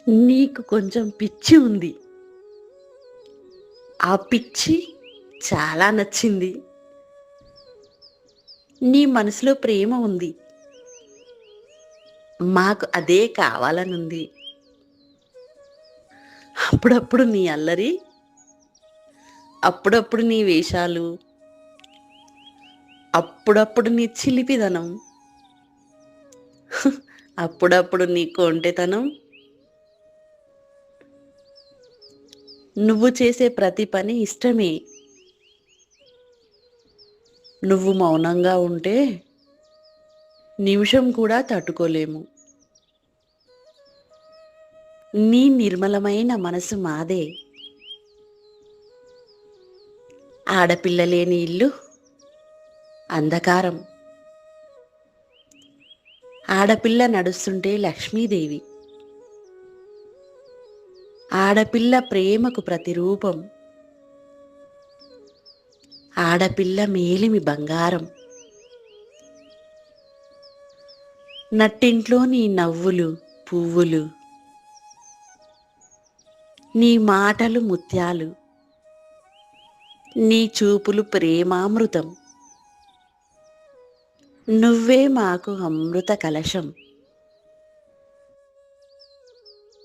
నీకు కొంచెం పిచ్చి ఉంది. ఆ పిచ్చి చాలా నచ్చింది. నీ మనసులో ప్రేమ ఉంది. మాకు అదే కావాలనుంది. అప్పుడప్పుడు నీ అల్లరి, అప్పుడప్పుడు నీ వేషాలు, అప్పుడప్పుడు నీ చిలిపిదనం, అప్పుడప్పుడు నీ కొంటెతనం, నువ్వు చేసే ప్రతి పని ఇష్టమే. నువ్వు మౌనంగా ఉంటే నిమిషం కూడా తట్టుకోలేము. నీ నిర్మలమైన మనసు మాదే. ఆడపిల్ల లేని ఇల్లు అంధకారం. ఆడపిల్ల నడుస్తుంటే లక్ష్మీదేవి. ఆడపిల్ల ప్రేమకు ప్రతిరూపం. ఆడపిల్ల మేలిమి బంగారం. నట్టింట్లో నీ నవ్వులు పువ్వులు, నీ మాటలు ముత్యాలు, నీ చూపులు ప్రేమామృతం. నువ్వే మాకు అమృత కలశం.